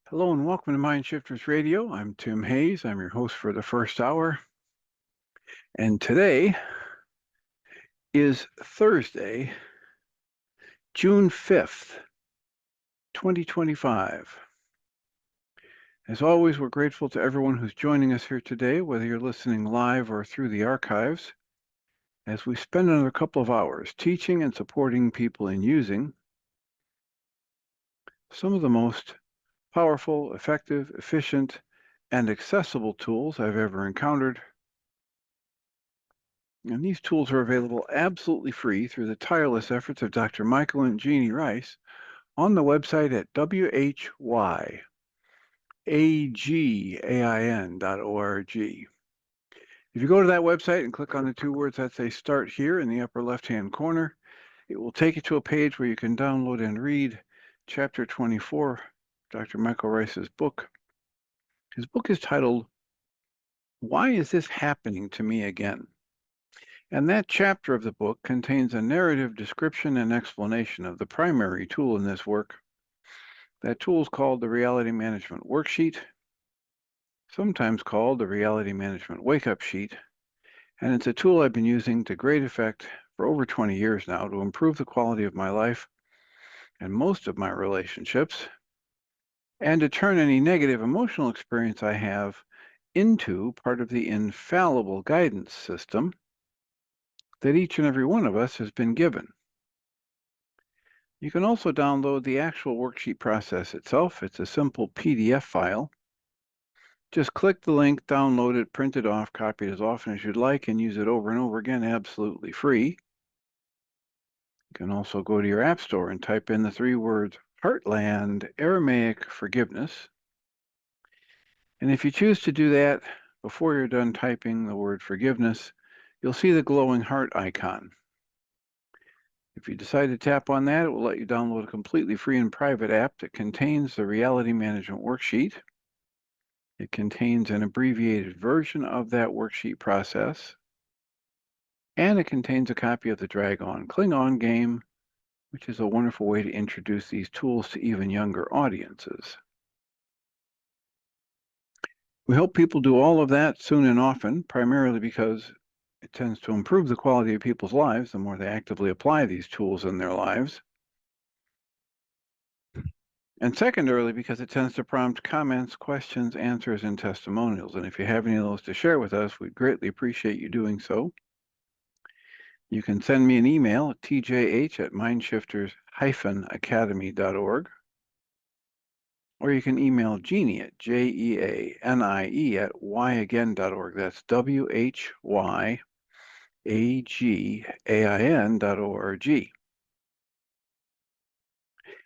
Hello and welcome to Mind Shifters Radio. I'm Tim Hayes. I'm your host for the first hour. And today is Thursday, June 5th, 2025. As always, we're grateful to everyone who's joining us here today, whether you're listening live or through the archives, as we spend another couple of hours teaching and supporting people in using some of the most powerful, effective, efficient, and accessible tools I've ever encountered. And these tools are available absolutely free through the tireless efforts of Dr. Michael and Jeannie Rice on the website at whyagain.org. If you go to that website and click on the two words that say Start Here in the upper left-hand corner, it will take you to a page where you can download and read Chapter 24, Dr. Michael Rice's book. His book is titled, Why Is This Happening to Me Again? And that chapter of the book contains a narrative description and explanation of the primary tool in this work. That tool is called the Reality Management Worksheet, sometimes called the Reality Management Wake-Up Sheet, and it's a tool I've been using to great effect for over 20 years now to improve the quality of my life and most of my relationships, and to turn any negative emotional experience I have into part of the infallible guidance system that each and every one of us has been given. You can also download the actual worksheet process itself. It's a simple PDF file. Just click the link, download it, print it off, copy it as often as you'd like, and use it over and over again absolutely free. You can also go to your App Store and type in the three words Heartland Aramaic Forgiveness. And if you choose to do that before you're done typing the word forgiveness, you'll see the glowing heart icon. If you decide to tap on that, it will let you download a completely free and private app that contains the Reality Management Worksheet. It contains an abbreviated version of that worksheet process, and it contains a copy of the Dragon Klingon game, which is a wonderful way to introduce these tools to even younger audiences. We hope people do all of that soon and often, primarily because it tends to improve the quality of people's lives the more they actively apply these tools in their lives. And secondarily, because it tends to prompt comments, questions, answers, and testimonials. And if you have any of those to share with us, we'd greatly appreciate you doing so. You can send me an email at tjh@mindshifters-academy.org, or you can email Jeannie at jeanie@whyagain.org. That's whyagain.org.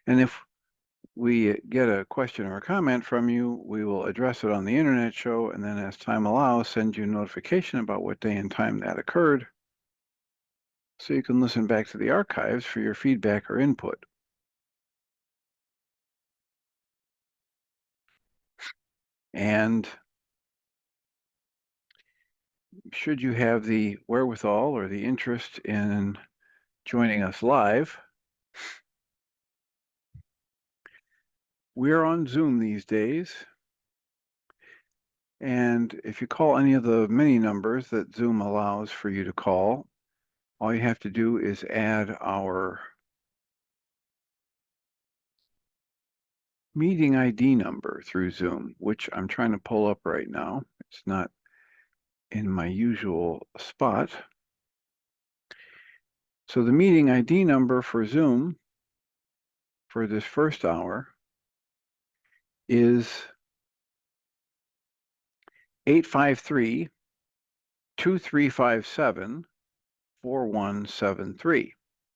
And if we get a question or a comment from you, we will address it on the internet show, and then as time allows, send you a notification about what day and time that occurred, so you can listen back to the archives for your feedback or input. And should you have the wherewithal or the interest in joining us live, we're on Zoom these days. And if you call any of the many numbers that Zoom allows for you to call, all you have to do is add our meeting ID number through Zoom, which I'm trying to pull up right now. It's not in my usual spot. So the meeting ID number for Zoom for this first hour is 853-2357-4173.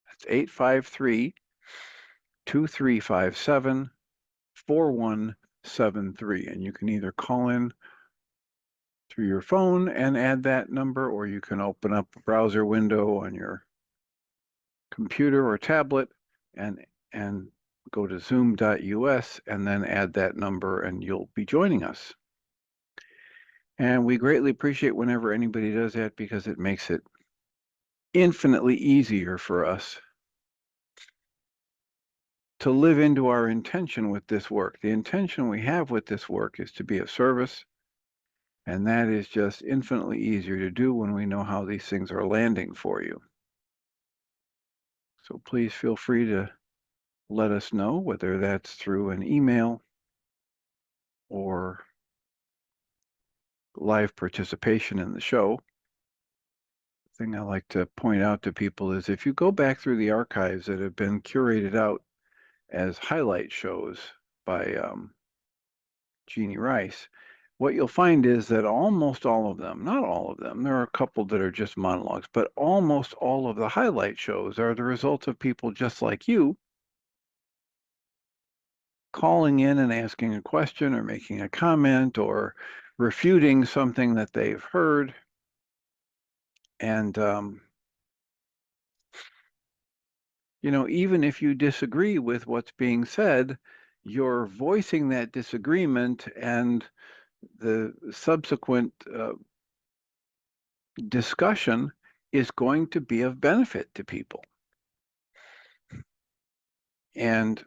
That's 853-2357-4173. And you can either call in through your phone and add that number, or you can open up a browser window on your computer or tablet and go to zoom.us and then add that number, and you'll be joining us. And we greatly appreciate whenever anybody does that, because it makes it infinitely easier for us to live into our intention with this work. The intention we have with this work is to be of service, and that is just infinitely easier to do when we know how these things are landing for you. So please feel free to let us know, whether that's through an email or live participation in the show. The thing I like to point out to people is if you go back through the archives that have been curated out as highlight shows by Jeannie Rice, what you'll find is that almost all of them, not all of them, there are a couple that are just monologues, but almost all of the highlight shows are the result of people just like you calling in and asking a question or making a comment or refuting something that they've heard. And, even if you disagree with what's being said, you're voicing that disagreement, and the subsequent discussion is going to be of benefit to people. And,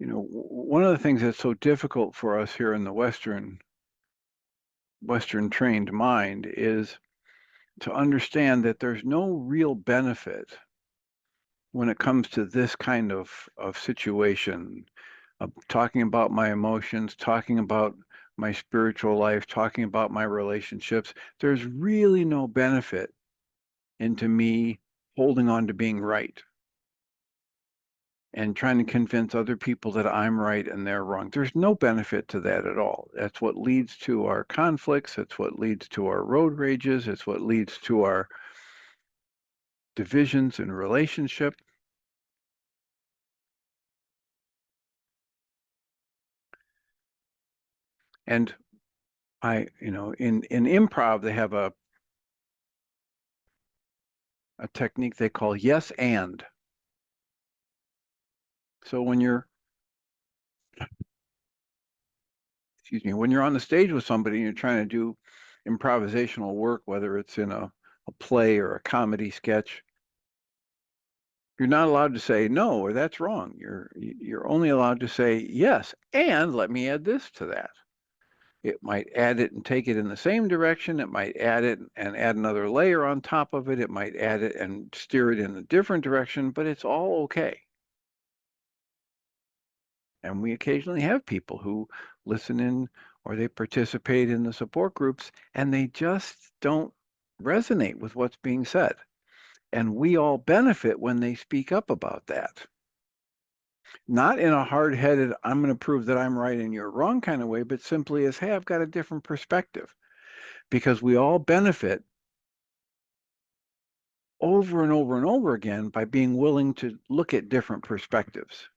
one of the things that's so difficult for us here in the Western trained mind is to understand that there's no real benefit when it comes to this kind of situation, talking about my emotions, talking about my spiritual life, talking about my relationships. There's really no benefit into me holding on to being right and trying to convince other people that I'm right and they're wrong. There's no benefit to that at all. That's what leads to our conflicts. It's what leads to our road rages. It's what leads to our divisions in relationship. And in improv, they have a technique they call yes and. So when you're on the stage with somebody and you're trying to do improvisational work, whether it's in a play or a comedy sketch, you're not allowed to say no or that's wrong. You're only allowed to say yes, and let me add this to that. It might add it and take it in the same direction. It might add it and add another layer on top of it. It might add it and steer it in a different direction, but it's all okay. And we occasionally have people who listen in or they participate in the support groups and they just don't resonate with what's being said. And we all benefit when they speak up about that. Not in a hard-headed, I'm going to prove that I'm right and you're wrong kind of way, but simply as, hey, I've got a different perspective. Because we all benefit over and over and over again by being willing to look at different perspectives.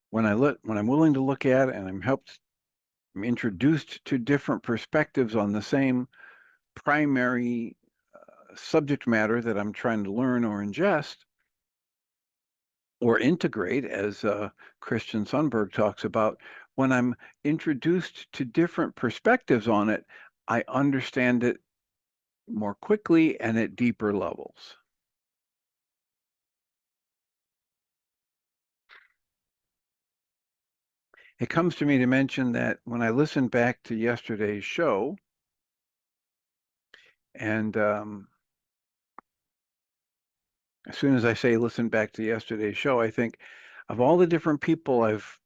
When I'm willing to look at it and I'm introduced to different perspectives on the same primary subject matter that I'm trying to learn or ingest or integrate, as Christian Sundberg talks about, when I'm introduced to different perspectives on it, I understand it more quickly and at deeper levels. It comes to me to mention that when I listened back to yesterday's show, and as soon as I say listen back to yesterday's show, I think of all the different people I've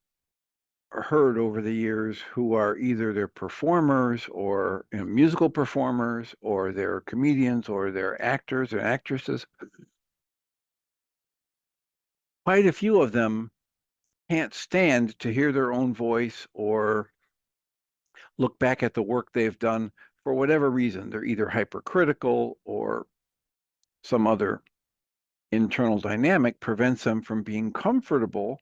heard over the years who are either they're performers or musical performers or they're comedians or they're actors or actresses, quite a few of them can't stand to hear their own voice or look back at the work they've done for whatever reason. They're either hypercritical or some other internal dynamic prevents them from being comfortable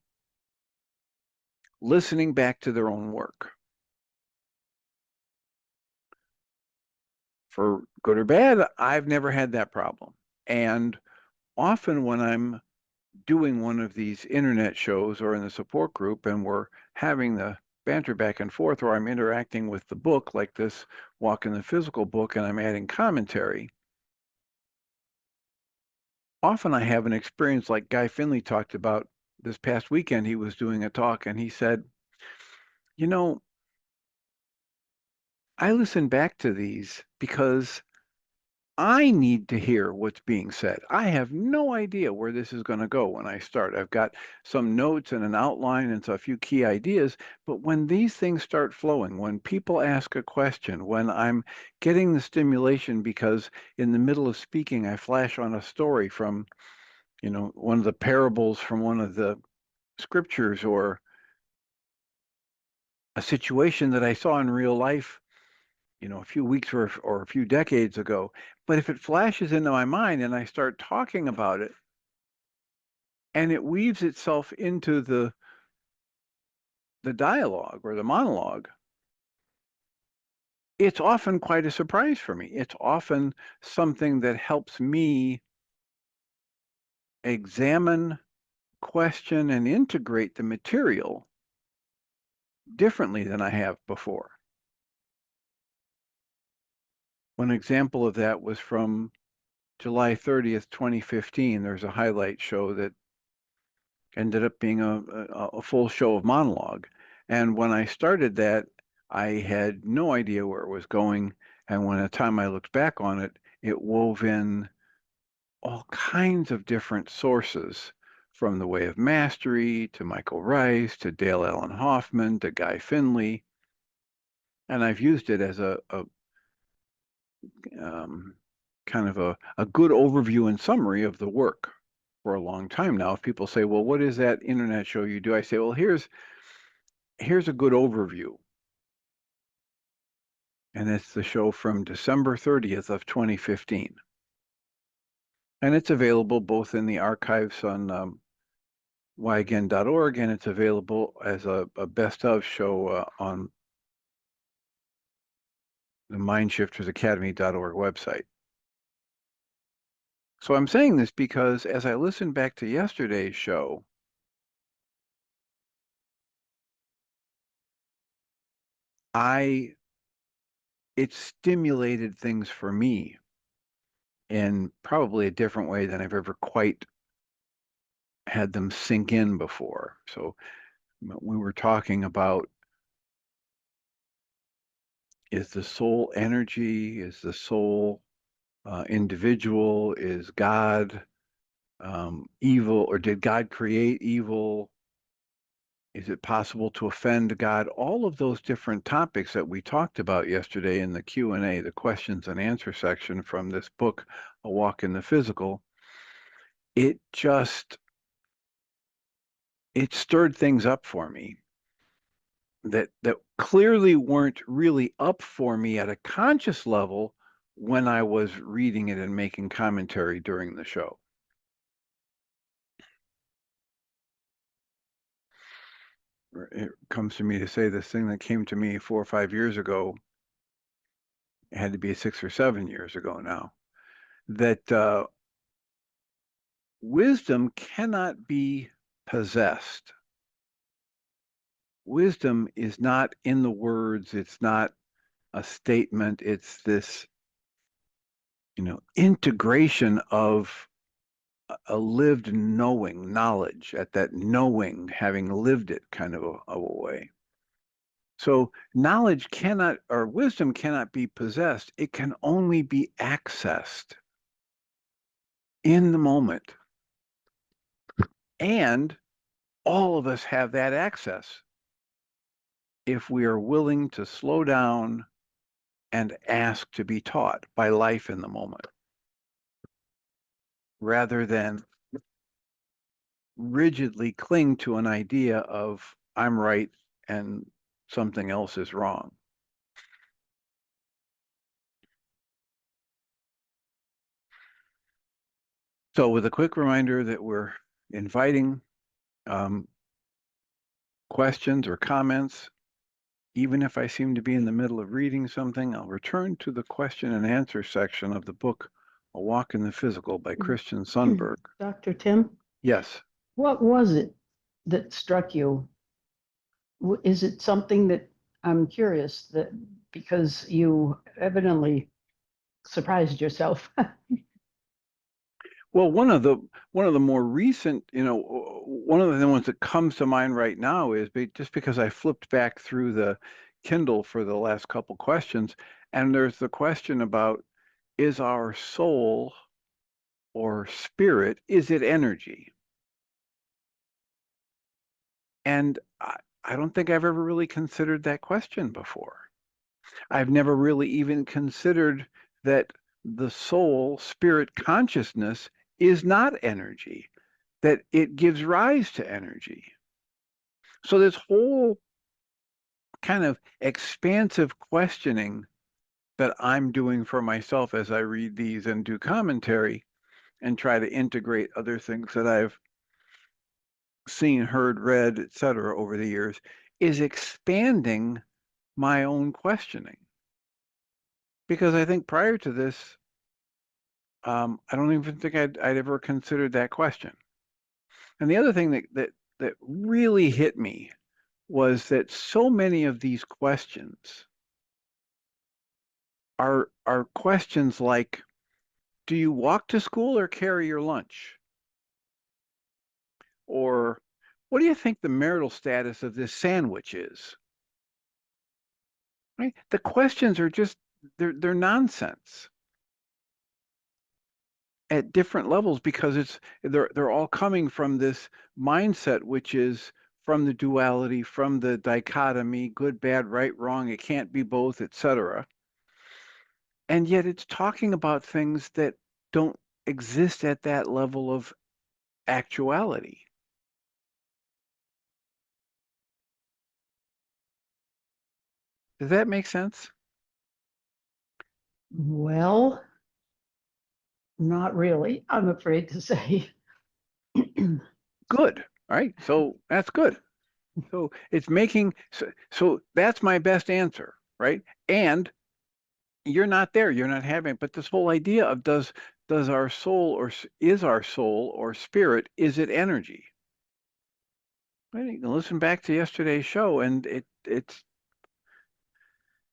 listening back to their own work. For good or bad, I've never had that problem. And often when I'm doing one of these internet shows or in the support group and we're having the banter back and forth, or I'm interacting with the book like this Walk in the Physical book and I'm adding commentary, often I have an experience like Guy Finley talked about this past weekend. He was doing a talk and he said, you know, I listen back to these because I need to hear what's being said. I have no idea where this is going to go when I start. I've got some notes and an outline and so a few key ideas, but when these things start flowing, when people ask a question, when I'm getting the stimulation because in the middle of speaking, I flash on a story from, one of the parables from one of the scriptures or a situation that I saw in real life, a few weeks or a few decades ago. But if it flashes into my mind and I start talking about it and it weaves itself into the dialogue or the monologue, it's often quite a surprise for me. It's often something that helps me examine, question, and integrate the material differently than I have before. One example of that was from July 30th, 2015. There's a highlight show that ended up being a full show of monologue. And when I started that, I had no idea where it was going. And when the time I looked back on it, it wove in all kinds of different sources, from the Way of Mastery to Michael Rice to Dale Allen Hoffman to Guy Finley. And I've used it as a kind of a good overview and summary of the work for a long time now. If people say, well, what is that internet show you do? I say, well, here's a good overview. And it's the show from December 30th of 2015. And it's available both in the archives on whyagain.org, and it's available as a best of show on the mindshiftersacademy.org website. So I'm saying this because as I listened back to yesterday's show, it stimulated things for me in probably a different way than I've ever quite had them sink in before. So we were talking about, is the soul energy? Is the soul individual? Is God evil, or did God create evil? Is it possible to offend God? All of those different topics that we talked about yesterday in the Q&A, the questions and answer section from this book, A Walk in the Physical, it stirred things up for me that clearly weren't really up for me at a conscious level when I was reading it and making commentary during the show. It comes to me to say this thing that came to me 4 or 5 years ago. It had to be 6 or 7 years ago now, that wisdom cannot be possessed. Wisdom is not in the words. It's not a statement. It's this, integration of a lived knowing, knowledge, at that knowing, having lived it kind of a way. So knowledge cannot, or wisdom cannot be possessed. It can only be accessed in the moment. And all of us have that access if we are willing to slow down and ask to be taught by life in the moment, rather than rigidly cling to an idea of I'm right and something else is wrong. So with a quick reminder that we're inviting questions or comments, even if I seem to be in the middle of reading something, I'll return to the question and answer section of the book, A Walk in the Physical by Christian Sundberg. Dr. Tim? Yes. What was it that struck you? Is it something that, I'm curious, that because you evidently surprised yourself? Well, one of the more recent, one of the ones that comes to mind right now is just because I flipped back through the Kindle for the last couple questions, and there's the question about, is our soul or spirit, is it energy? And I don't think I've ever really considered that question before. I've never really even considered that the soul, spirit, consciousness is not energy, that it gives rise to energy. So this whole kind of expansive questioning that I'm doing for myself as I read these and do commentary and try to integrate other things that I've seen, heard, read, etc. over the years is expanding my own questioning. Because I think prior to this, I don't even think I'd ever considered that question. And the other thing that really hit me was that so many of these questions are questions like, do you walk to school or carry your lunch? Or what do you think the marital status of this sandwich is? Right? The questions are just they're nonsense at different levels because they're all coming from this mindset, which is from the duality, from the dichotomy, good, bad, right, wrong, it can't be both, etc. And yet it's talking about things that don't exist at that level of actuality. Does that make sense? Well, not really, I'm afraid to say. Good. All right. So that's good. So it's making, so that's my best answer, right? And you're not there, you're not having, but this whole idea of does our soul or is our soul or spirit, is it energy? Right? You can listen back to yesterday's show and it's,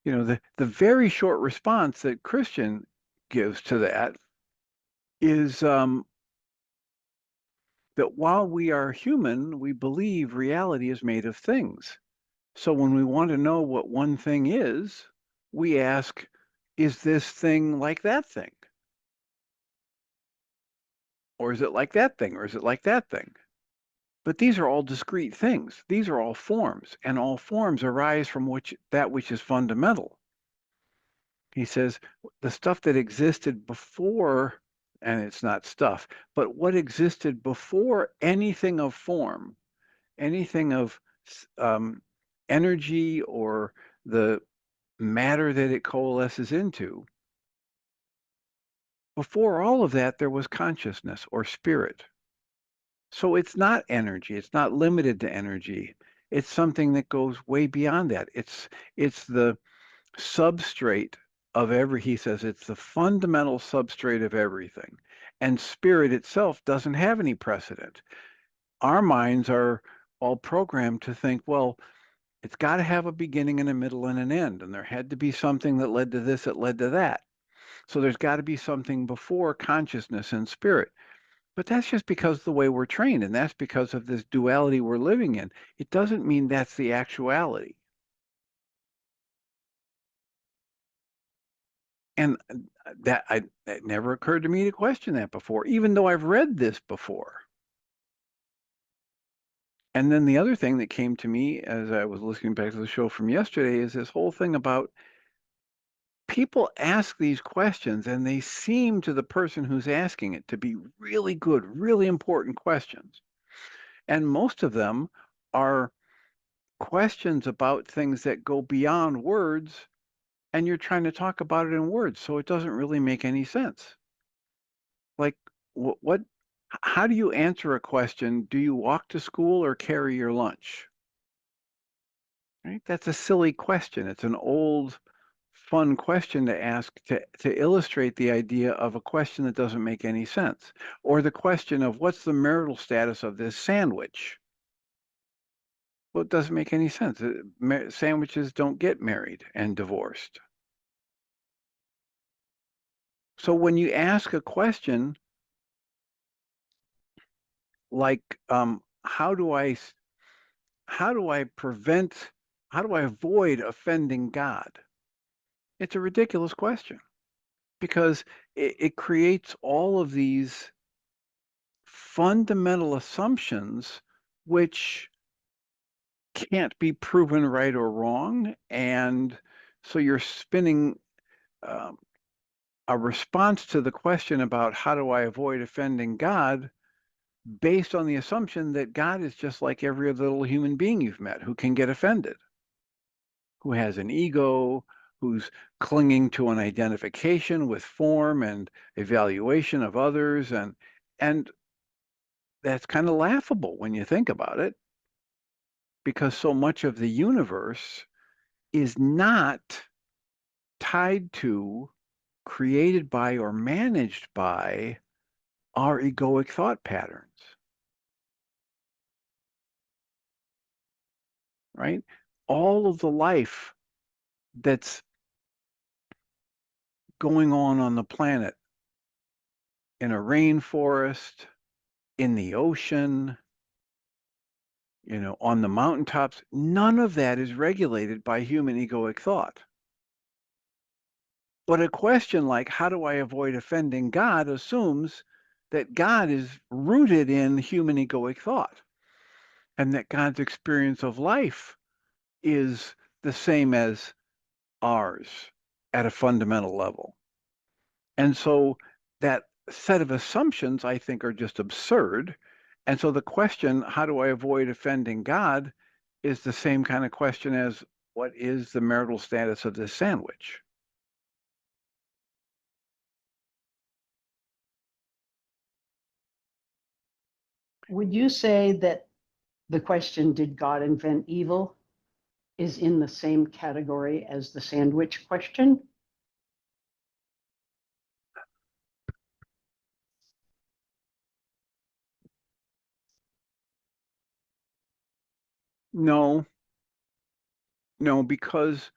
the very short response that Christian gives to that is that while we are human, we believe reality is made of things. So when we want to know what one thing is, we ask, is this thing like that thing? Or is it like that thing? Or is it like that thing? But these are all discrete things. These are all forms, and all forms arise from that which is fundamental. He says the stuff that existed before, and it's not stuff, but what existed before anything of form, anything of um, energy or the matter that it coalesces into, before all of that, there was consciousness or spirit. So it's not energy. It's not limited to energy. It's something that goes way beyond that. It's the substrate of he says it's the fundamental substrate of everything. And spirit itself doesn't have any precedent. Our minds are all programmed to think, well, it's got to have a beginning and a middle and an end. And there had to be something that led to this, that led to that. So there's got to be something before consciousness and spirit. But that's just because of the way we're trained, and that's because of this duality we're living in. It doesn't mean that's the actuality. And it never occurred to me to question that before, even though I've read this before. And then the other thing that came to me as I was listening back to the show from yesterday is this whole thing about people ask these questions and they seem to the person who's asking it to be really good, really important questions. And most of them are questions about things that go beyond words, and you're trying to talk about it in words, so it doesn't really make any sense. Like, what how do you answer a question, do you walk to school or carry your lunch? Right? That's a silly question. It's an old, fun question to ask to illustrate the idea of a question that doesn't make any sense. Or the question of what's the marital status of this sandwich? Well, it doesn't make any sense. Sandwiches don't get married and divorced. So when you ask a question, like, how do I avoid offending God? It's a ridiculous question because it creates all of these fundamental assumptions which can't be proven right or wrong. And so you're spinning um, a response to the question about how do I avoid offending God based on the assumption that God is just like every other little human being you've met who can get offended, who has an ego, who's clinging to an identification with form and evaluation of others. And that's kind of laughable when you think about it, because so much of the universe is not tied to, created by, or managed by our egoic thought patterns, right? All of the life that's going on the planet, in a rainforest, in the ocean, on the mountaintops, none of that is regulated by human egoic thought. But a question like, how do I avoid offending God, assumes that God is rooted in human egoic thought and that God's experience of life is the same as ours at a fundamental level. And so that set of assumptions, I think, are just absurd. And so the question, how do I avoid offending God, is the same kind of question as, what is the marital status of this sandwich? Would you say that the question, did God invent evil, is in the same category as the sandwich question? No, no, because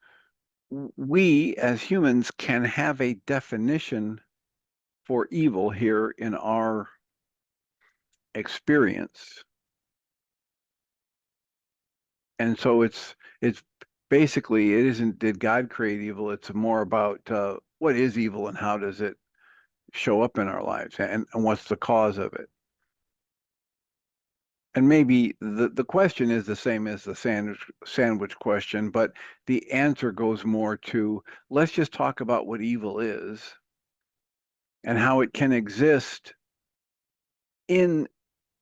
we as humans can have a definition for evil here in our experience. And so it's basically, it isn't did God create evil, it's more about what is evil and how does it show up in our lives, and what's the cause of it. And maybe the question is the same as the sandwich question, but the answer goes more to, let's just talk about what evil is and how it can exist in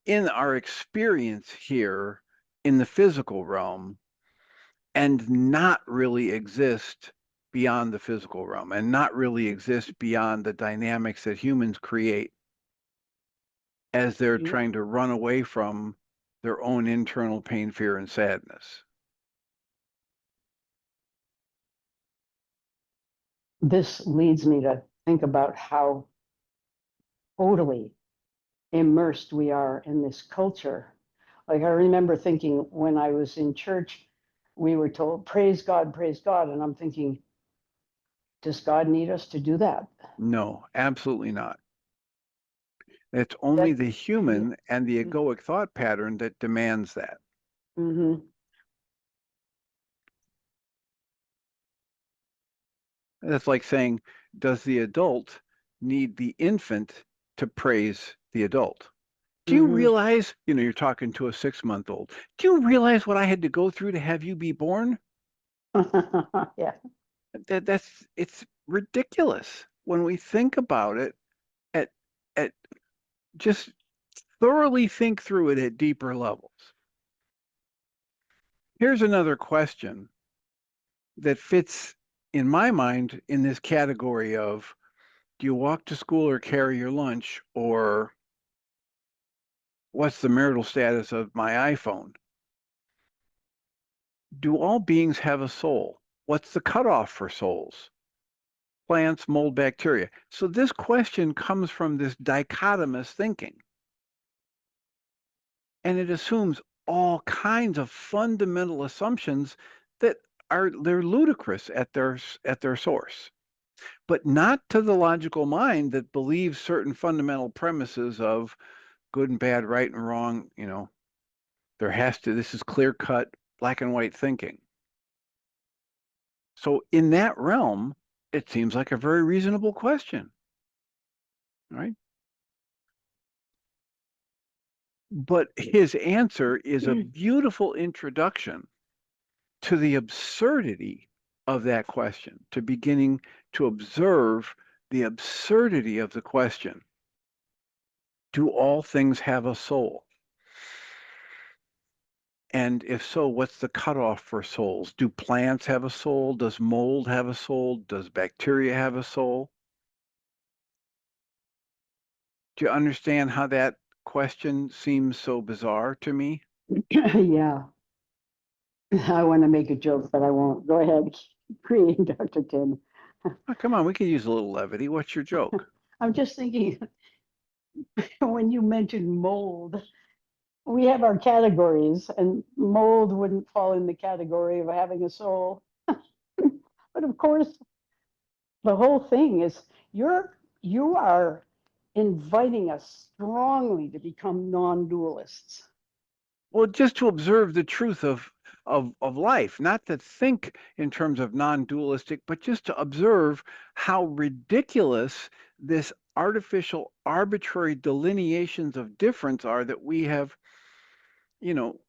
our experience here in the physical realm and not really exist beyond the physical realm and not really exist beyond the dynamics that humans create as they're trying to run away from their own internal pain, fear, and sadness. This leads me to think about how totally immersed we are in this culture. Like, I remember thinking when I was in church, we were told, praise God, and I'm thinking, does God need us to do that? No, absolutely not. It's only the human and the egoic thought pattern that demands that. Mm-hmm. That's like saying, does the adult need the infant to praise the adult? Do you realize, you're talking to a 6-month-old, do you realize what I had to go through to have you be born? Yeah. It's ridiculous when we think about it at just thoroughly think through it at deeper levels. Here's another question that fits, in my mind, in this category of, do you walk to school or carry your lunch, or what's the marital status of my iPhone? Do all beings have a soul? What's the cutoff for souls? Plants, mold, bacteria. So this question comes from this dichotomous thinking. And it assumes all kinds of fundamental assumptions that they're ludicrous at their source, but not to the logical mind that believes certain fundamental premises of good and bad, right and wrong, you know, this is clear cut, black and white thinking. So in that realm, it seems like a very reasonable question, right? But his answer is a beautiful introduction to the absurdity of that question, to beginning to observe the absurdity of the question. Do all things have a soul? And if so, what's the cutoff for souls? Do plants have a soul? Does mold have a soul? Does bacteria have a soul? Do you understand how that question seems so bizarre to me? Yeah. I want to make a joke, but I won't. Go ahead. Create, Dr. Tim. Oh, come on, we could use a little levity. What's your joke? I'm just thinking when you mentioned mold, we have our categories, and mold wouldn't fall in the category of having a soul. But of course, the whole thing is you are inviting us strongly to become non-dualists. Well, just to observe the truth of life, not to think in terms of non-dualistic, but just to observe how ridiculous this artificial, arbitrary delineations of difference are that we have, you know,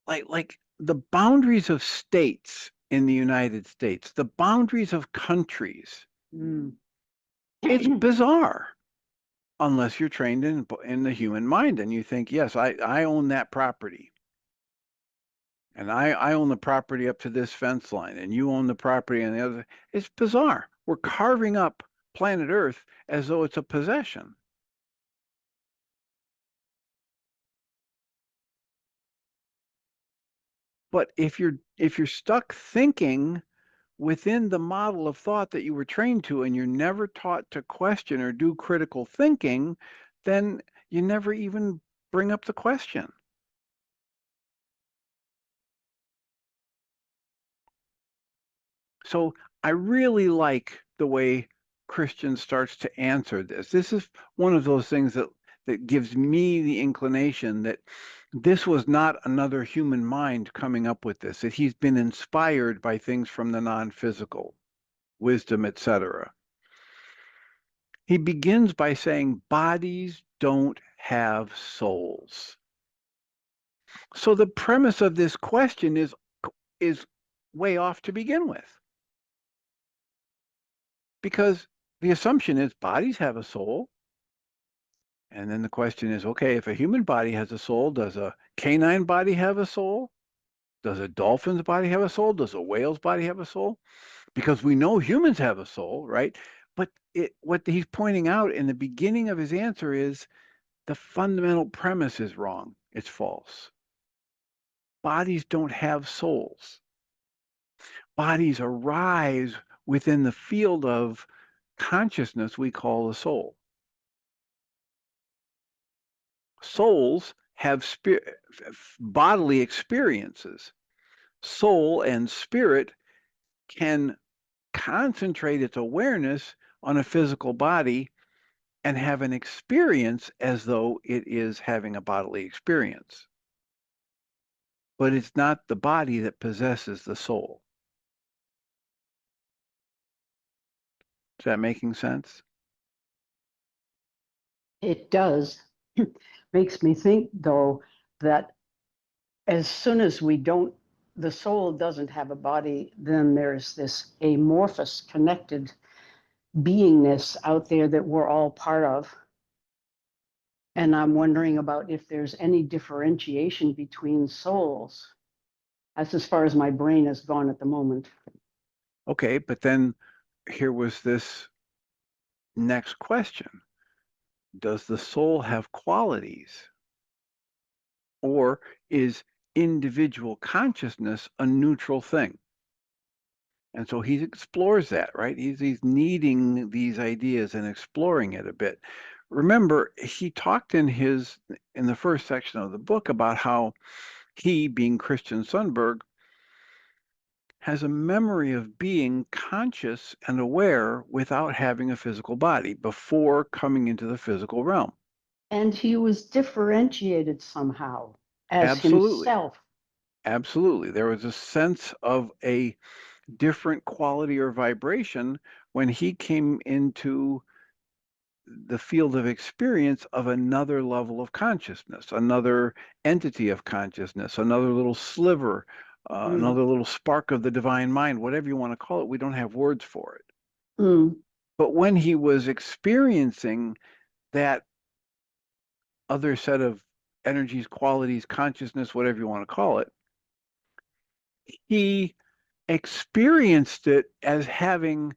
like the boundaries of states in the United States, the boundaries of countries. Mm. It's bizarre. Unless you're trained in the human mind and you think, yes, I own that property. And I own the property up to this fence line, and you own the property on the other. It's bizarre. We're carving up planet Earth as though it's a possession. But if you're stuck thinking within the model of thought that you were trained to, and you're never taught to question or do critical thinking, then you never even bring up the question. So I really like the way Christian starts to answer this. This is one of those things that gives me the inclination that this was not another human mind coming up with this, that he's been inspired by things from the non-physical, wisdom, etc. He begins by saying bodies don't have souls. So the premise of this question is way off to begin with. Because the assumption is bodies have a soul. And then the question is, okay, if a human body has a soul, does a canine body have a soul? Does a dolphin's body have a soul? Does a whale's body have a soul? Because we know humans have a soul, right? But what he's pointing out in the beginning of his answer is the fundamental premise is wrong. It's false. Bodies don't have souls. Bodies arise within the field of consciousness we call the soul. Souls have bodily experiences. Soul and spirit can concentrate its awareness on a physical body and have an experience as though it is having a bodily experience. But it's not the body that possesses the soul. Is that making sense? It does. Makes me think, though, that as soon as the soul doesn't have a body, then there's this amorphous, connected beingness out there that we're all part of. And I'm wondering about if there's any differentiation between souls. That's as far as my brain has gone at the moment. Okay, but then here was this next question. Does the soul have qualities? Or is individual consciousness a neutral thing? And so he explores that, right? He's needing these ideas and exploring it a bit. Remember, he talked in the first section of the book about how he, being Christian Sundberg, has a memory of being conscious and aware without having a physical body before coming into the physical realm. And he was differentiated somehow as Absolutely. himself. Absolutely. There was a sense of a different quality or vibration when he came into the field of experience of another level of consciousness, another entity of consciousness, another little sliver, another little spark of the divine mind, whatever you want to call it. We don't have words for it. But when he was experiencing that other set of energies, qualities, consciousness, whatever you want to call it, he experienced it as having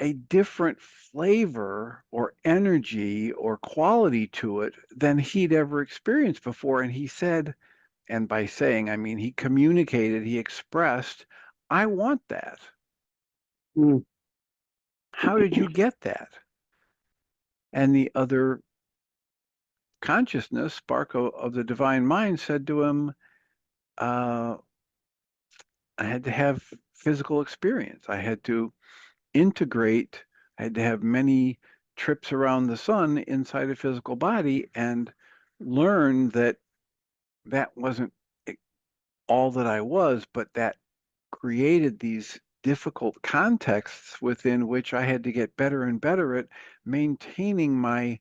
a different flavor or energy or quality to it than he'd ever experienced before. And he said, and by saying, I mean, he communicated, he expressed, I want that. How did you get that? And the other consciousness, spark of the divine mind, said to him, I had to have physical experience. I had to integrate, I had to have many trips around the sun inside a physical body and learn that that wasn't all that I was, but that created these difficult contexts within which I had to get better and better at maintaining my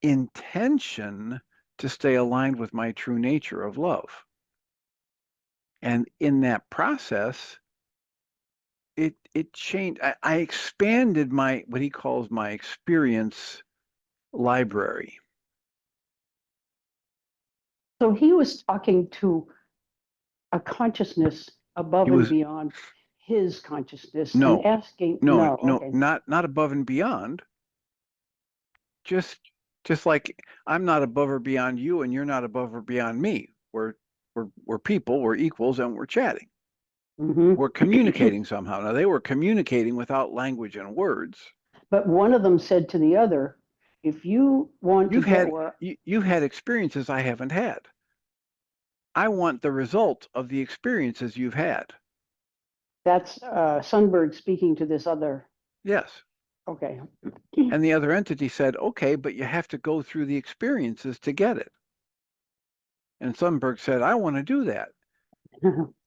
intention to stay aligned with my true nature of love. And in that process, it changed. I expanded my what he calls my experience library. So he was talking to a consciousness above He and was beyond his consciousness and no, asking, no, no, no, okay. not above and beyond. Just just like I'm not above or beyond you, and you're not above or beyond me. We're people, we're equals, and we're chatting. We're communicating somehow. Now they were communicating without language and words. But one of them said to the other, if you want to You've get had where you've had experiences I haven't had. I want the result of the experiences you've had. that's Sundberg speaking to this other, Yes. okay. And the other entity said, okay, but you have to go through the experiences to get it. And Sundberg said, I want to do that.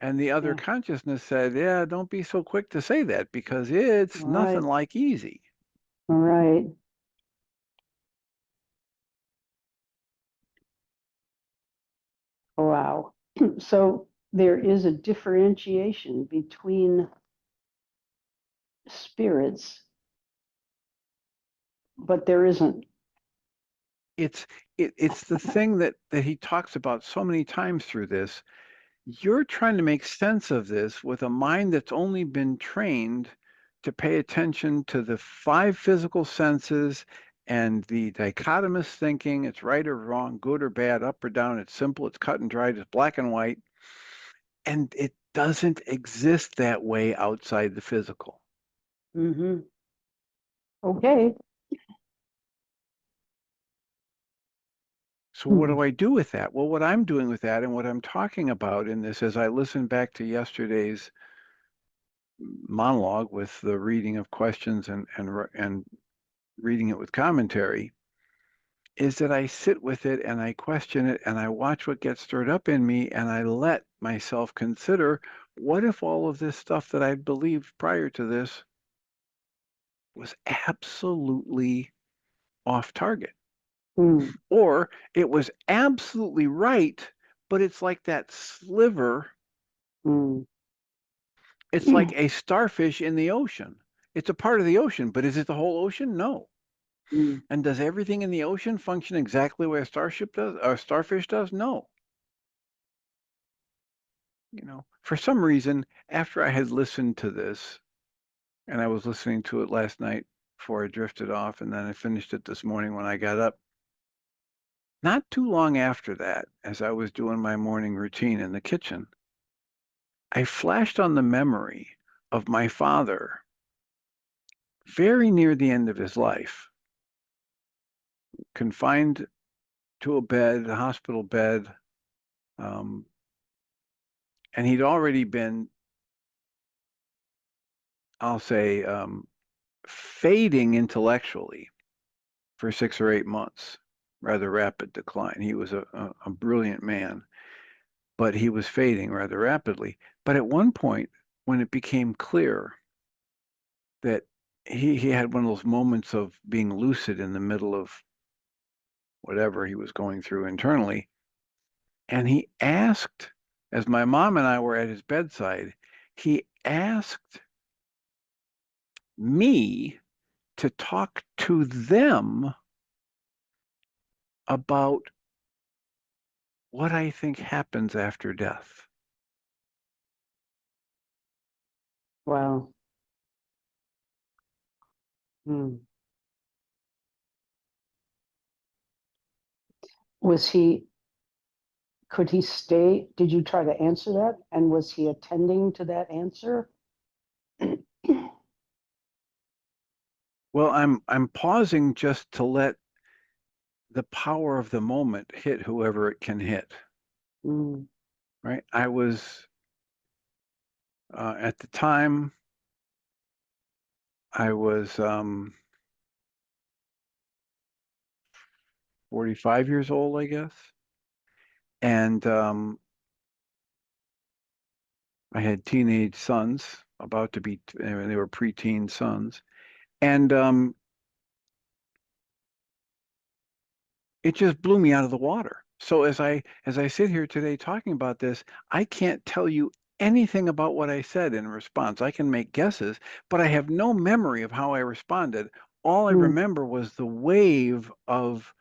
And the other Yeah. consciousness said, yeah, don't be so quick to say that because it's All nothing right. like easy. All right. Wow. So there is a differentiation between spirits, but there isn't. It's the thing that he talks about so many times through this. You're trying to make sense of this with a mind that's only been trained to pay attention to the five physical senses and the dichotomous thinking. It's right or wrong, good or bad, up or down. It's simple, it's cut and dried, it's black and white. And it doesn't exist that way outside the physical. Okay. So what do I do with that? Well, what I'm doing with that and what I'm talking about in this as I listen back to yesterday's monologue with the reading of questions and reading it with commentary is that I sit with it and I question it and I watch what gets stirred up in me and I let myself consider what if all of this stuff that I believed prior to this was absolutely off target, or it was absolutely right, but it's like that sliver. It's like a starfish in the ocean. It's a part of the ocean, but is it the whole ocean? No. And does everything in the ocean function exactly the way a starship does, or a starfish does? No. You know, for some reason, after I had listened to this, and I was listening to it last night before I drifted off, and then I finished it this morning when I got up. Not too long after that, as I was doing my morning routine in the kitchen, I flashed on the memory of my father very near the end of his life, confined to a bed, a hospital bed, um, and he'd already been, I'll say, fading intellectually for 6 or 8 months, rather rapid decline. He was a brilliant man, but he was fading rather rapidly. But at one point, when it became clear that he had one of those moments of being lucid in the middle of whatever he was going through internally, and he asked, as my mom and I were at his bedside, he asked me to talk to them about what I think happens after death. Wow. Hmm. Could he stay? Did you try to answer that? And was he attending to that answer? Well, I'm pausing just to let the power of the moment hit whoever it can hit. Mm. Right? I was at the time I was 45 years old, I guess, and I had teenage sons about to be, they were preteen sons, and it just blew me out of the water. So as I sit here today talking about this, I can't tell you anything about what I said in response. I can make guesses, but I have no memory of how I responded. All I Mm. remember was the wave of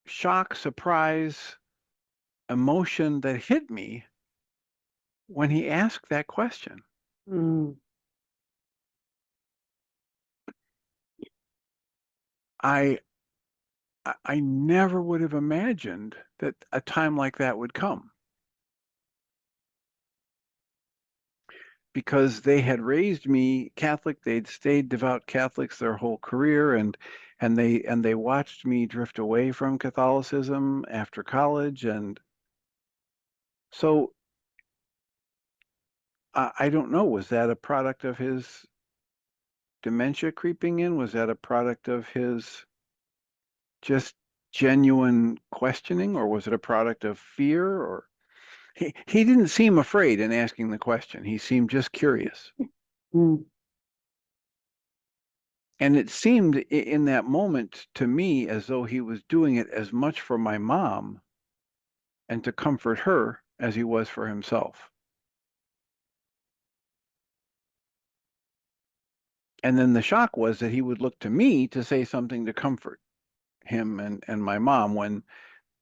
shock, surprise, emotion that hit me when he asked that question. Mm. I I never would have imagined that a time like that would come, because they had raised me Catholic. They'd stayed devout Catholics their whole career, and they watched me drift away from Catholicism after college. And so I don't know, was that a product of his dementia creeping in? Was that a product of his just genuine questioning, or was it a product of fear? Or he didn't seem afraid in asking the question. He seemed just curious. Mm. And it seemed in that moment to me as though he was doing it as much for my mom and to comfort her as he was for himself. And then the shock was that he would look to me to say something to comfort him and my mom, when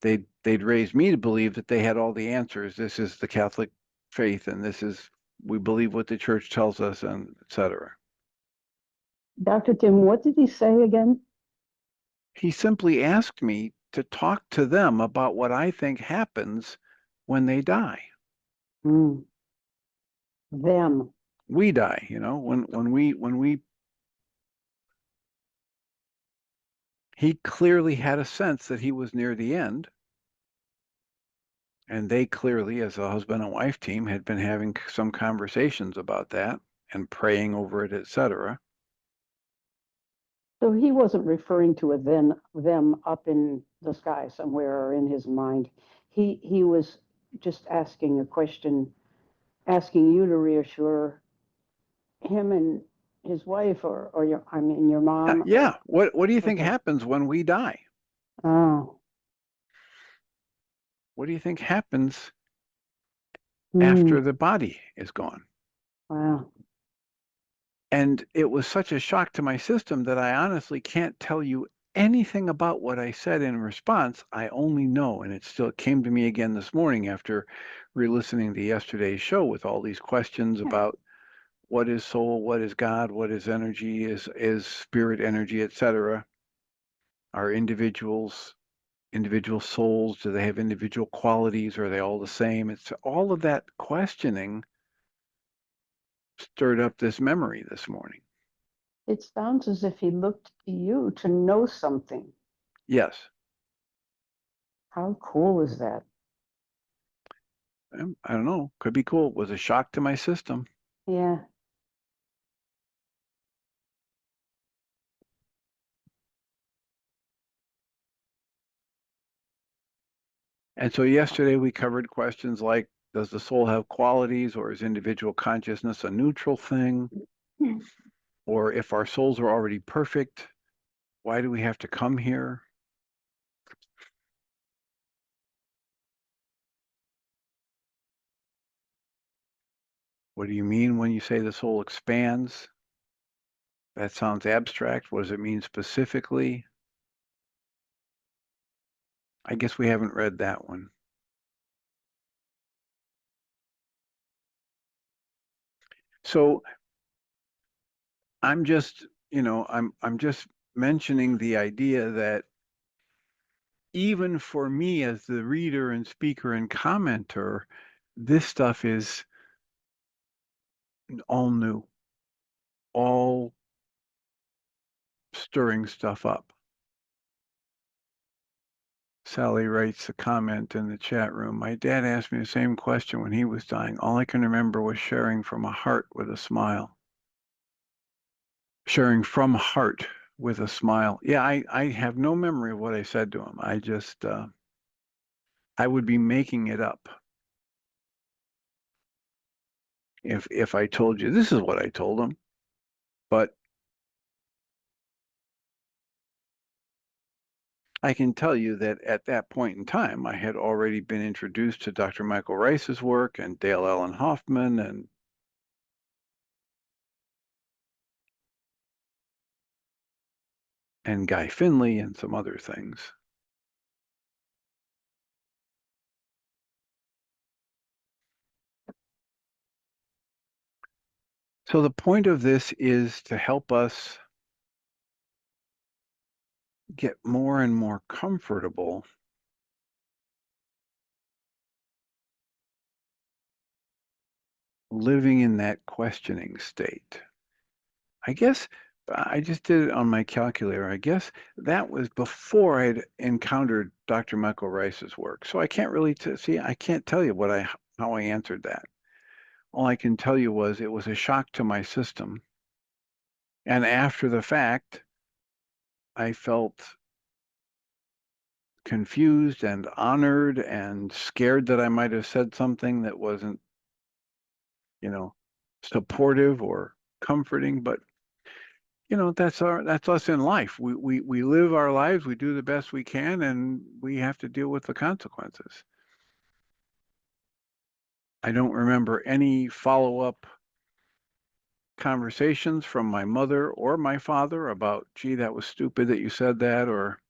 they'd raised me to believe that they had all the answers. This is the Catholic faith, and this is, we believe what the church tells us, and etc. Dr. Tim, what did he say again? He simply asked me to talk to them about what I think happens when they die. Mm. Them. We die, when we he clearly had a sense that he was near the end, and they clearly, as a husband and wife team, had been having some conversations about that and praying over it, etc. So he wasn't referring to a them up in the sky somewhere or in his mind. He was just asking a question, asking you to reassure him and his wife, or your mom. Yeah. What do you think Okay. happens when we die? Oh. What do you think happens after Mm. the body is gone? Wow. And it was such a shock to my system that I honestly can't tell you anything about what I said in response. I only know, and it still came to me again this morning after re-listening to yesterday's show with all these questions Yeah. about what is soul, what is God, what is energy, is spirit energy, etc. Are individual souls, do they have individual qualities? Are they all the same? It's all of that questioning stirred up this memory this morning. It sounds as if he looked to you to know something. Yes. How cool is that? I don't know. Could be cool. It was a shock to my system. Yeah. And so yesterday we covered questions like, does the soul have qualities, or is individual consciousness a neutral thing? Or if our souls are already perfect, why do we have to come here? What do you mean when you say the soul expands? That sounds abstract. What does it mean specifically? I guess we haven't read that one. So I'm just, I'm just mentioning the idea that even for me as the reader and speaker and commenter, this stuff is all new, all stirring stuff up. Sally writes a comment in the chat room. My dad asked me the same question when he was dying. All I can remember was sharing from a heart with a smile. Sharing from heart with a smile. Yeah, I have no memory of what I said to him. I just, I would be making it up if I told you this is what I told him. But I can tell you that at that point in time, I had already been introduced to Dr. Michael Rice's work and Dale Allen Hoffman and Guy Finley and some other things. So the point of this is to help us get more and more comfortable living in that questioning state. I guess I just did it on my calculator. I guess that was before I'd encountered Dr. Michael Rice's work. So I can't really see, I can't tell you how I answered that. All I can tell you was it was a shock to my system. And after the fact, I felt confused and honored and scared that I might have said something that wasn't, supportive or comforting. But that's us in life. We live our lives, we do the best we can, and we have to deal with the consequences. I don't remember any follow-up conversations from my mother or my father about, gee, that was stupid that you said that, or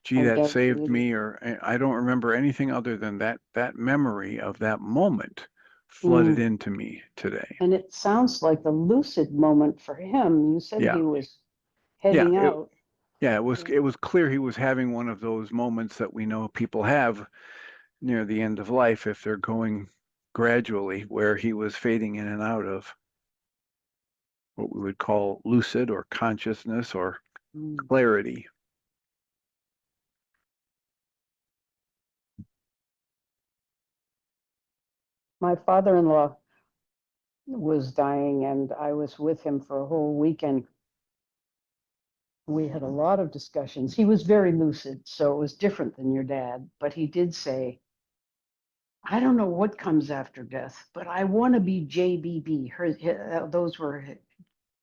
gee, I that doubt saved you. me, or I don't remember anything other than that memory of that moment flooded into me today. And it sounds like a lucid moment for him. You said Yeah. he was Yeah, heading out. it was clear he was having one of those moments that we know people have near the end of life if they're going gradually, where he was fading in and out of what we would call lucid or consciousness or clarity. My father-in-law was dying, and I was with him for a whole weekend. We had a lot of discussions. He was very lucid, so it was different than your dad, but he did say, I don't know what comes after death, but I want to be JBB. Those were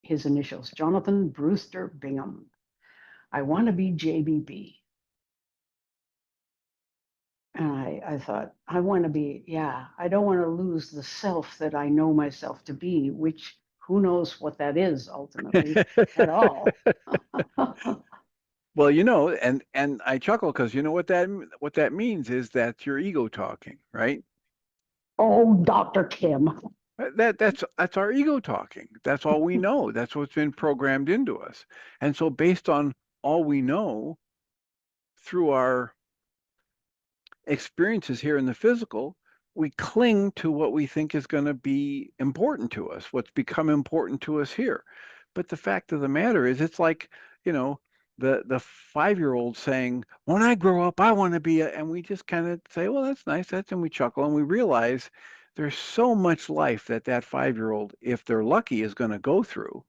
his initials, Jonathan Brewster Bingham. I want to be JBB. And I thought, I want to be, I don't want to lose the self that I know myself to be, which who knows what that is ultimately at all. Well, and I chuckle because you know what that means is that your ego talking, right? Oh, Dr. Kim. That's our ego talking. That's all we know. That's what's been programmed into us. And so based on all we know through our experiences here in the physical, we cling to what we think is going to be important to us, what's become important to us here. But the fact of the matter is, it's like, the 5-year-old saying, when I grow up, I want to be and we just kind of say, well, that's nice. And we chuckle and we realize there's so much life that 5-year-old, if they're lucky, is going to go through.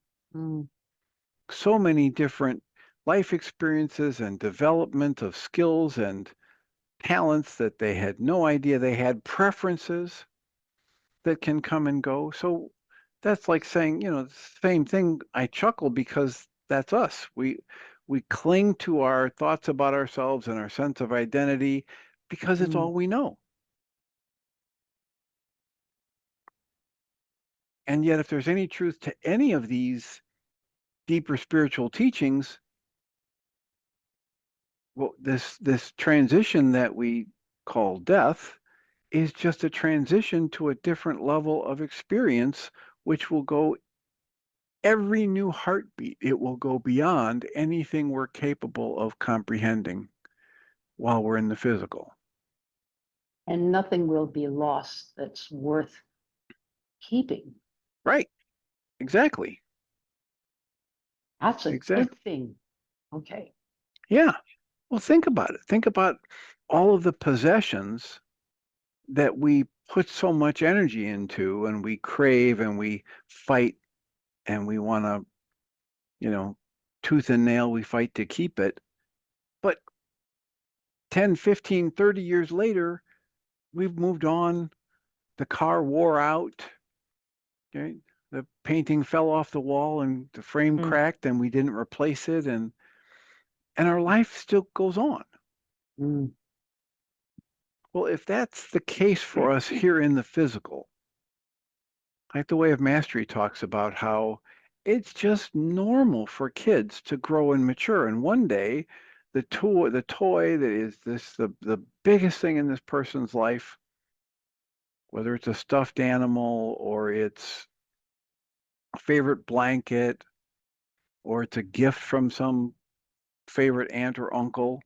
So many different life experiences and development of skills and talents that they had no idea they had, preferences that can come and go. So that's like saying, the same thing. I chuckle because that's us. We cling to our thoughts about ourselves and our sense of identity because it's all we know. And yet, if there's any truth to any of these deeper spiritual teachings, well, this transition that we call death is just a transition to a different level of experience, which will go every new heartbeat. It will go beyond anything we're capable of comprehending while we're in the physical. And nothing will be lost that's worth keeping. Right. Exactly. That's a Exactly. good thing. Okay. Yeah. Well, think about it. Think about all of the possessions that we put so much energy into and we crave and we fight and we want to, tooth and nail, we fight to keep it. But 10, 15, 30 years later, we've moved on. The car wore out. Okay? The painting fell off the wall and the frame cracked and we didn't replace it. And our life still goes on. Well, if that's the case for us here in the physical, like the Way of Mastery talks about how it's just normal for kids to grow and mature. And one day, the toy that is the biggest thing in this person's life, whether it's a stuffed animal or it's a favorite blanket or it's a gift from some favorite aunt or uncle,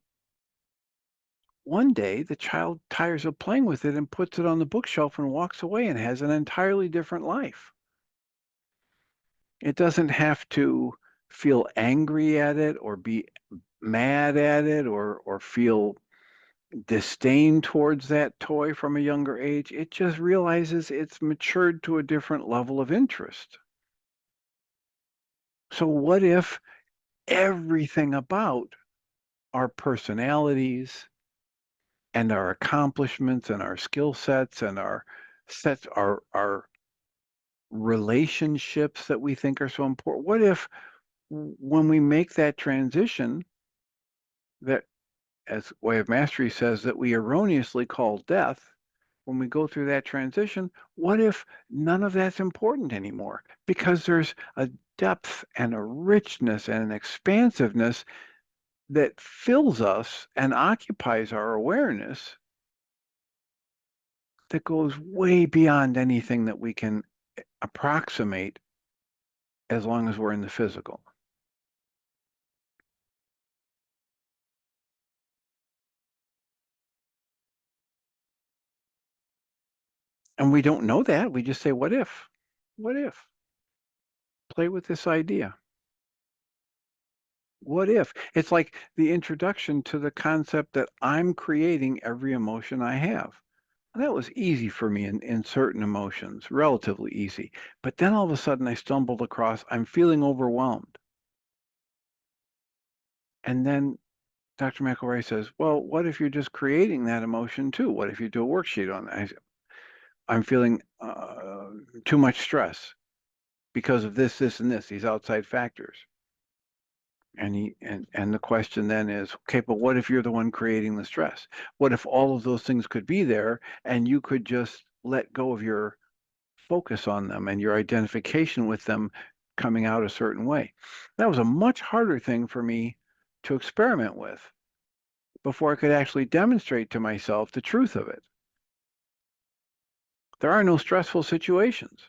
one day the child tires of playing with it and puts it on the bookshelf and walks away and has an entirely different life. It doesn't have to feel angry at it or be mad at it or feel disdain towards that toy from a younger age. It just realizes it's matured to a different level of interest. So what if everything about our personalities and our accomplishments and our skill sets and our relationships that we think are so important, what if when we make that transition that, as Way of Mastery says, that we erroneously call death, when we go through that transition, what if none of that's important anymore? Because there's a depth and a richness and an expansiveness that fills us and occupies our awareness that goes way beyond anything that we can approximate as long as we're in the physical. And we don't know that. We just say, what if? What if? Play with this idea. What if? It's like the introduction to the concept that I'm creating every emotion I have. That was easy for me in certain emotions, relatively easy. But then all of a sudden I stumbled across, I'm feeling overwhelmed. And then Dr. McElroy says, well, what if you're just creating that emotion too? What if you do a worksheet on that? I'm feeling too much stress because of this, this, and this, these outside factors. And the question then is, okay, but what if you're the one creating the stress? What if all of those things could be there and you could just let go of your focus on them and your identification with them coming out a certain way? That was a much harder thing for me to experiment with before I could actually demonstrate to myself the truth of it. There are no stressful situations.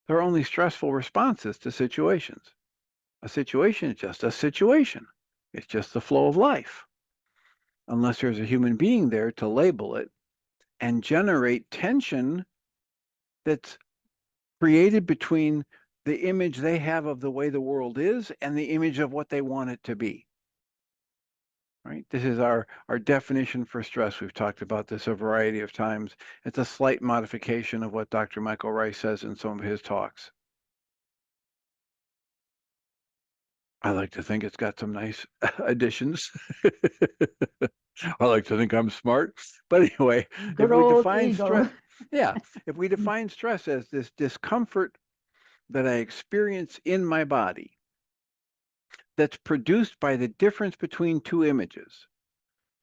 There are only stressful responses to situations. A situation is just a situation. It's just the flow of life. Unless there's a human being there to label it and generate tension that's created between the image they have of the way the world is and the image of what they want it to be. Right? This is our definition for stress. We've talked about this a variety of times. It's a slight modification of what Dr. Michael Rice says in some of his talks. I like to think it's got some nice additions. I like to think I'm smart. But anyway, if Good we old define stress, ego. yeah, if we define stress as this discomfort that I experience in my body that's produced by the difference between two images,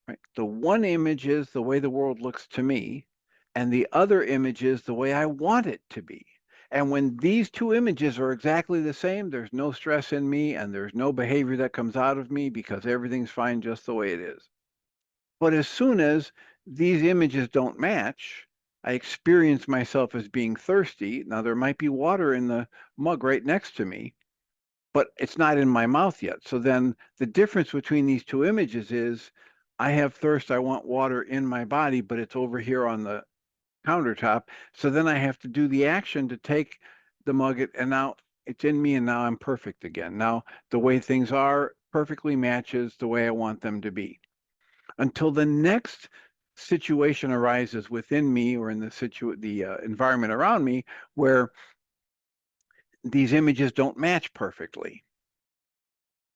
right? The one image is the way the world looks to me, and the other image is the way I want it to be. And when these two images are exactly the same, there's no stress in me and there's no behavior that comes out of me because everything's fine just the way it is. But as soon as these images don't match, I experience myself as being thirsty. Now, there might be water in the mug right next to me, but it's not in my mouth yet. So then the difference between these two images is I have thirst, I want water in my body, but it's over here on the countertop. So then I have to do the action to take the mug, and now it's in me, and now I'm perfect again. Now the way things are perfectly matches the way I want them to be until the next situation arises within me or in the environment around me where these images don't match perfectly.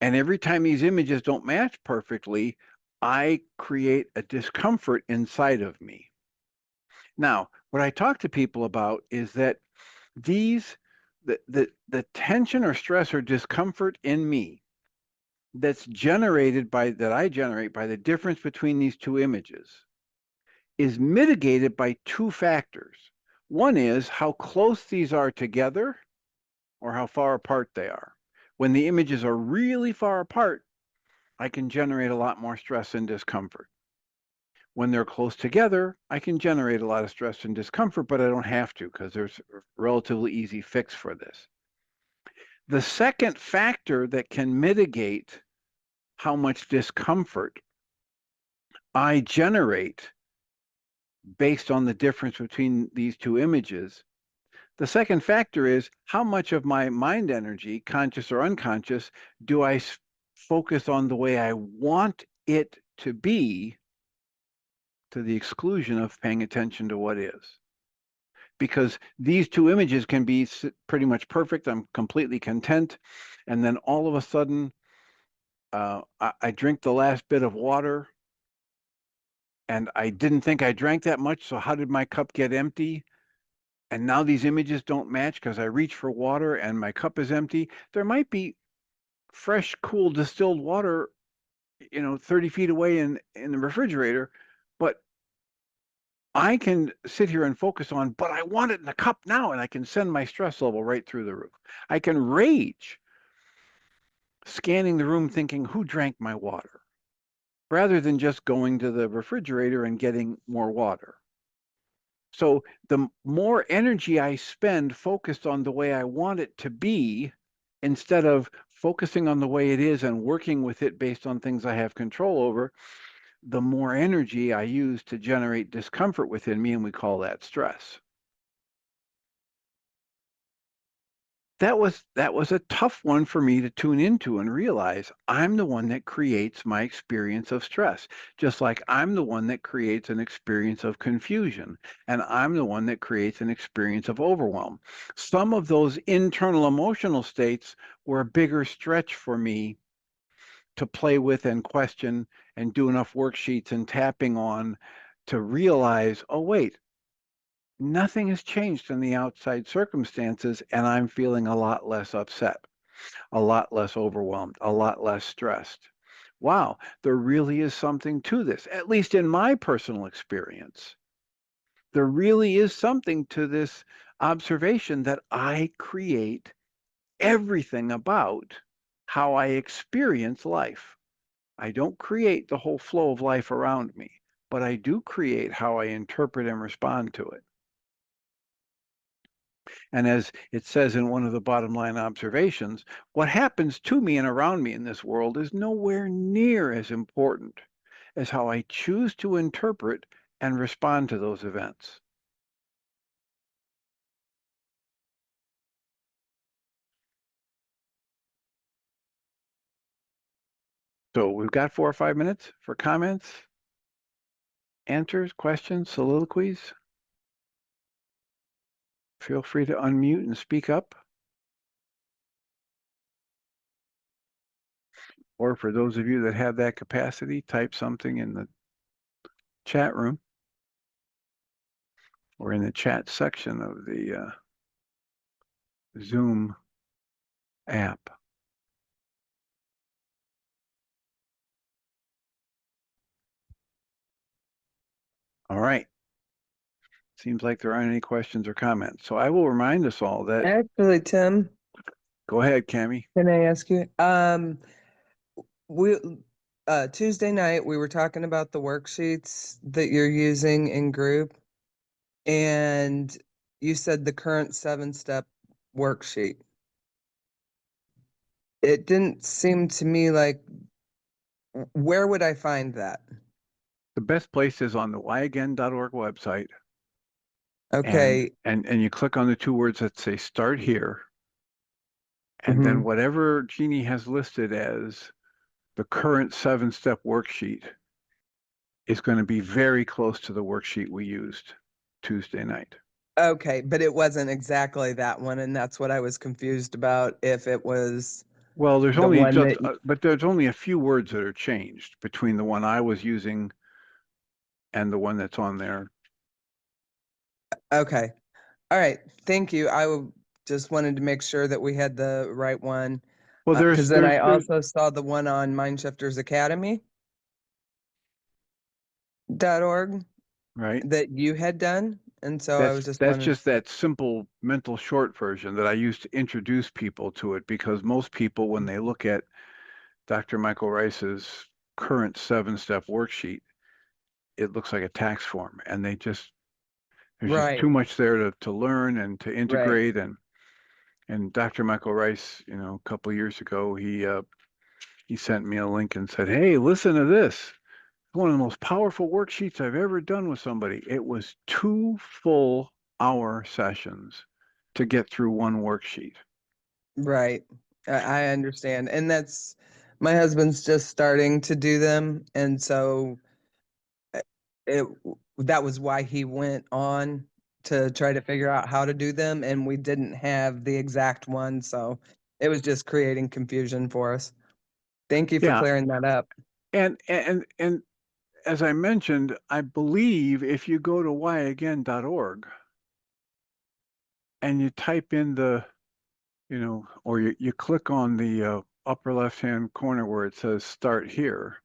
And every time these images don't match perfectly, I create a discomfort inside of me. Now, what I talk to people about is that the tension or stress or discomfort in me that I generate by the difference between these two images is mitigated by two factors. One is how close these are together or how far apart they are. When the images are really far apart, I can generate a lot more stress and discomfort. When they're close together, I can generate a lot of stress and discomfort, but I don't have to because there's a relatively easy fix for this. The second factor that can mitigate how much discomfort I generate based on the difference between these two images, the second factor is how much of my mind energy, conscious or unconscious, do I focus on the way I want it to be to the exclusion of paying attention to what is. Because these two images can be pretty much perfect. I'm completely content. And then all of a sudden, I drink the last bit of water and I didn't think I drank that much. So how did my cup get empty? And now these images don't match because I reach for water and my cup is empty. There might be fresh, cool, distilled water, 30 feet away in the refrigerator, but I can sit here and focus on, but I want it in the cup now, and I can send my stress level right through the roof. I can rage, scanning the room thinking, who drank my water? Rather than just going to the refrigerator and getting more water. So the more energy I spend focused on the way I want it to be, instead of focusing on the way it is and working with it based on things I have control over, the more energy I use to generate discomfort within me, and we call that stress. That was a tough one for me to tune into and realize I'm the one that creates my experience of stress, just like I'm the one that creates an experience of confusion, and I'm the one that creates an experience of overwhelm. Some of those internal emotional states were a bigger stretch for me to play with and question and do enough worksheets and tapping on to realize, oh, wait, nothing has changed in the outside circumstances, and I'm feeling a lot less upset, a lot less overwhelmed, a lot less stressed. Wow, there really is something to this, at least in my personal experience. There really is something to this observation that I create everything about how I experience life. I don't create the whole flow of life around me, but I do create how I interpret and respond to it. And as it says in one of the bottom line observations, what happens to me and around me in this world is nowhere near as important as how I choose to interpret and respond to those events. So we've got 4 or 5 minutes for comments, answers, questions, soliloquies. Feel free to unmute and speak up. Or for those of you that have that capacity, type something in the chat room or in the chat section of the Zoom app. All right. Seems like there aren't any questions or comments. So I will remind us all that. Actually, Tim, Go ahead, Cammie. can I ask you? We Tuesday night we were talking about the worksheets that you're using in group, and you said the current 7-step worksheet. It didn't seem to me like, where would I find that? The best place is on the whyagain.org website. Okay. And you click on the two words that say start here. And then whatever Jeannie has listed as the current 7-step worksheet is going to be very close to the worksheet we used Tuesday night. Okay, but it wasn't exactly that one, and that's what I was confused about, if it was. Well, there's the only one just, that but there's only a few words that are changed between the one I was using and the one that's on there. Okay. All right. Thank you. Just wanted to make sure that we had the right one. Well, Because then I also saw the one on Mindshifters Academy.org right. that you had done. And so I was just That's wondering. just that simple mental short version that I use to introduce people to it, because most people, when they look at Dr. Michael Rice's current 7-step worksheet, it looks like a tax form, and there's just too much there to learn and to integrate. And Dr. Michael Rice, a couple of years ago, he sent me a link and said, "Hey, listen to this. One of the most powerful worksheets I've ever done with somebody." It was 2 full hour sessions to get through one worksheet. Right. I understand. And my husband's just starting to do them. And so that was why he went on to try to figure out how to do them. And we didn't have the exact one. So it was just creating confusion for us. Thank you for clearing that up. And as I mentioned, I believe if you go to whyagain.org and you type in or you click on the upper left-hand corner where it says start here.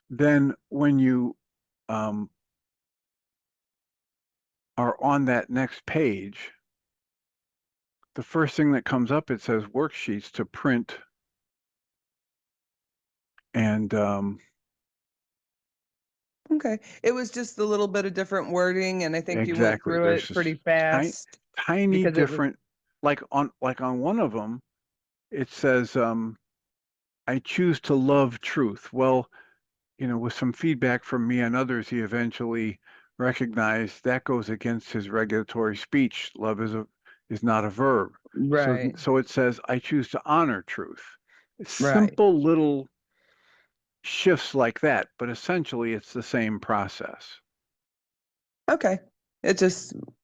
Then when you are on that next page, the first thing that comes up, it says worksheets to print. And okay, it was just a little bit of different wording, and I think you went exactly, through there's it pretty fast. tiny different, like on one of them, it says, I choose to love truth. Well, with some feedback from me and others, he eventually recognized that goes against his regulatory speech. Love is not a verb. Right. So it says, I choose to honor truth. Simple little shifts like that, but essentially it's the same process. Okay.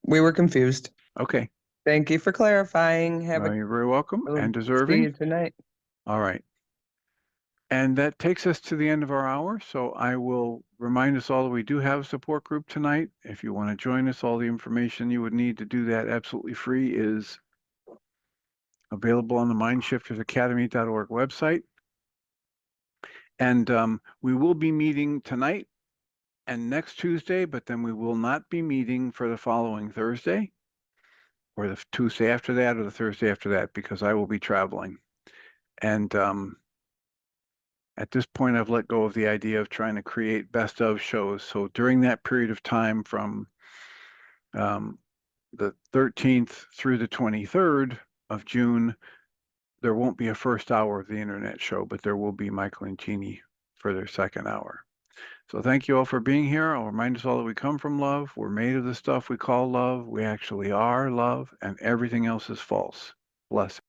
We were confused. Okay. Thank you for clarifying. You're very welcome and See deserving. you tonight. All right. And that takes us to the end of our hour. So I will remind us all that we do have a support group tonight. If you want to join us, all the information you would need to do that absolutely free is available on the mindshiftersacademy.org website. And we will be meeting tonight and next Tuesday, but then we will not be meeting for the following Thursday or the Tuesday after that or the Thursday after that, because I will be traveling. And at this point, I've let go of the idea of trying to create best of shows. So during that period of time from the 13th through the 23rd of June, there won't be a first hour of the internet show, but there will be Michael and Jeannie for their second hour. So thank you all for being here. I'll remind us all that we come from love. We're made of the stuff we call love. We actually are love, and everything else is false. Blessings.